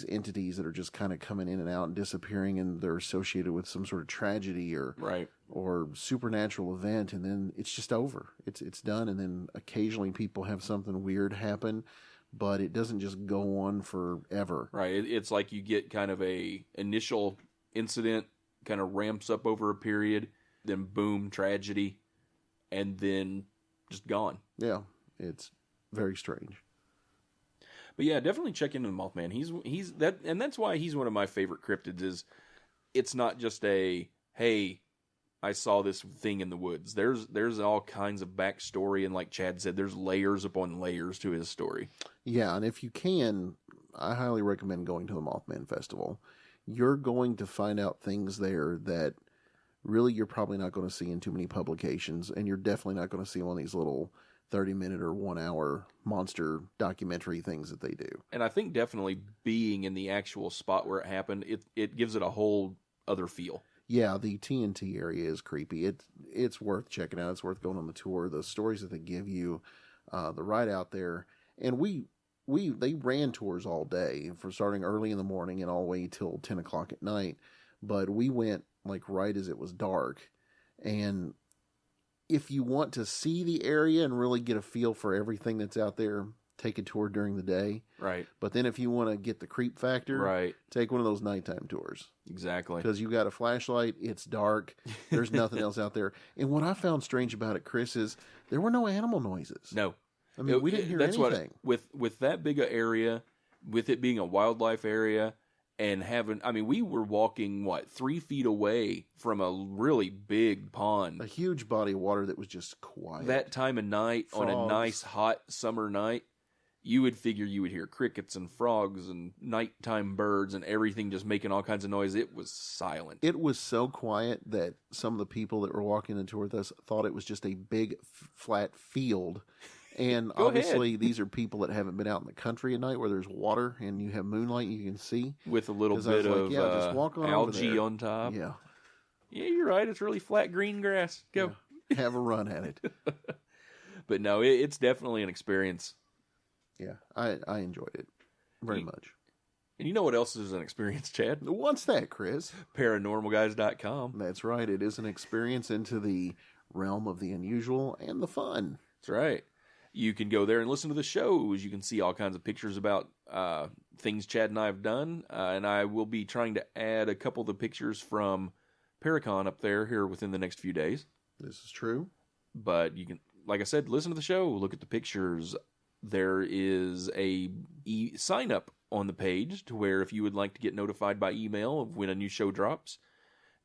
entities that are just kind of coming in and out and disappearing, and they're associated with some sort of tragedy or supernatural event, and then it's just over. It's done, and then occasionally people have something weird happen, but it doesn't just go on forever. Right. It's like you get kind of a initial incident, kind of ramps up over a period, then boom, tragedy, and then just gone. Yeah, it's very strange. But yeah, definitely check into the Mothman. He's that, and that's why he's one of my favorite cryptids. Is it's not just a hey, I saw this thing in the woods. There's all kinds of backstory, and like Chad said, there's layers upon layers to his story. Yeah, and if you can, I highly recommend going to the Mothman Festival. You're going to find out things there that really you're probably not going to see in too many publications, and you're definitely not going to see on these little 30-minute or 1-hour monster documentary things that they do. And I think definitely being in the actual spot where it happened, it gives it a whole other feel. Yeah, the TNT area is creepy. It's worth checking out. It's worth going on the tour. The stories that they give you, the ride out there, and they ran tours all day, from starting early in the morning and all the way till 10 o'clock at night. But we went like right as it was dark, and if you want to see the area and really get a feel for everything that's out there, take a tour during the day. Right. But then if you want to get the creep factor, right, take one of those nighttime tours. Exactly. Because you got a flashlight, it's dark, there's nothing else out there. And what I found strange about it, Chris, is there were no animal noises. No. I mean, we didn't hear anything. With that big a area, with it being a wildlife area, and we were walking, 3 feet away from a really big pond. A huge body of water that was just quiet. That time of night, frogs. On a nice hot summer night, you would figure you would hear crickets and frogs and nighttime birds and everything just making all kinds of noise. It was silent. It was so quiet that some of the people that were walking the tour with us thought it was just a big flat field. And obviously, these are people that haven't been out in the country at night where there's water and you have moonlight you can see. With a little bit of just walk on algae on top. Yeah. Yeah, you're right. It's really flat green grass. Go. Yeah. Have a run at it. But no, it's definitely an experience. Yeah, I enjoyed it very much. And you know what else is an experience, Chad? What's that, Chris? Paranormalguys.com. That's right. It is an experience into the realm of the unusual and the fun. That's right. You can go there and listen to the shows. You can see all kinds of pictures about things Chad and I have done. And I will be trying to add a couple of the pictures from Paracon up there here within the next few days. This is true. But you can, like I said, listen to the show, look at the pictures. There is a sign up on the page to where if you would like to get notified by email of when a new show drops,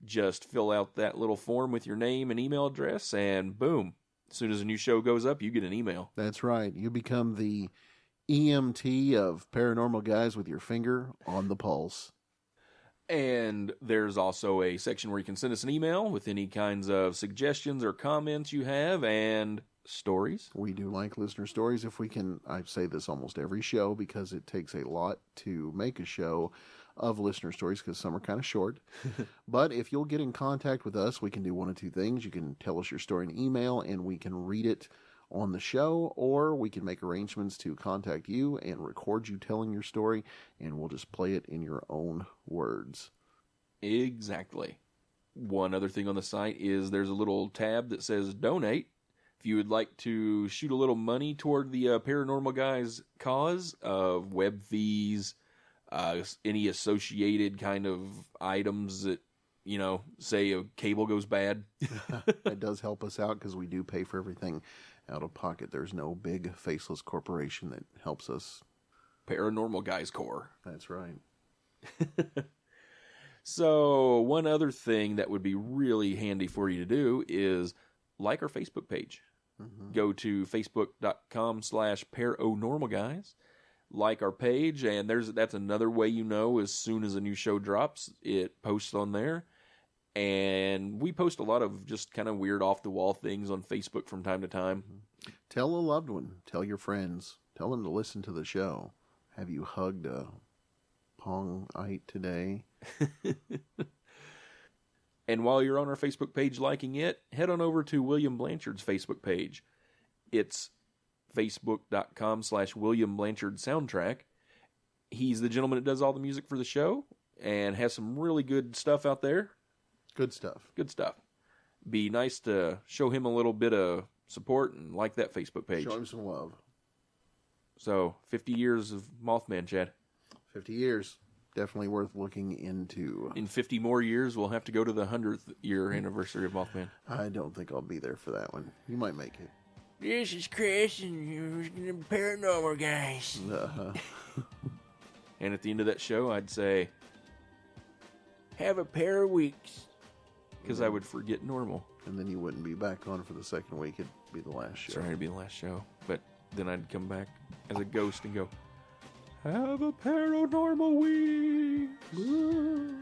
just fill out that little form with your name and email address, and boom. As soon as a new show goes up, you get an email. That's right. You become the EMT of Paranormal Guys with your finger on the pulse. And there's also a section where you can send us an email with any kinds of suggestions or comments you have and stories. We do like listener stories if we can. I say this almost every show because it takes a lot to make a show of listener stories because some are kind of short. But if you'll get in contact with us, we can do one of two things. You can tell us your story in email and we can read it on the show, or we can make arrangements to contact you and record you telling your story, and we'll just play it in your own words. Exactly. One other thing on the site is there's a little tab that says donate. If you would like to shoot a little money toward the Paranormal Guys cause of web fees, any associated kind of items that, say a cable goes bad. It does help us out because we do pay for everything out of pocket. There's no big faceless corporation that helps us. Paranormal Guys Corps. That's right. So one other thing that would be really handy for you to do is like our Facebook page. Mm-hmm. Go to facebook.com/paranormalguys. Like our page, and that's another way as soon as a new show drops, it posts on there. And we post a lot of just kind of weird off-the-wall things on Facebook from time to time. Tell a loved one. Tell your friends. Tell them to listen to the show. Have you hugged a Pong-ite today? And while you're on our Facebook page liking it, head on over to William Blanchard's Facebook page. It's facebook.com/William Blanchard Soundtrack. He's the gentleman that does all the music for the show and has some really good stuff out there. Good stuff. Good stuff. Be nice to show him a little bit of support and like that Facebook page. Show him some love. So, 50 years of Mothman, Chad. 50 years. Definitely worth looking into. In 50 more years, we'll have to go to the 100th year anniversary of Mothman. I don't think I'll be there for that one. You might make it. This is Chris and you're the Paranormal Guys. Uh-huh. And at the end of that show, I'd say, have a pair of weeks. because I would forget normal. And then you wouldn't be back on for the second week. It'd be the last show. Sorry to be the last show. But then I'd come back as a ghost and go, have a paranormal week. Woo.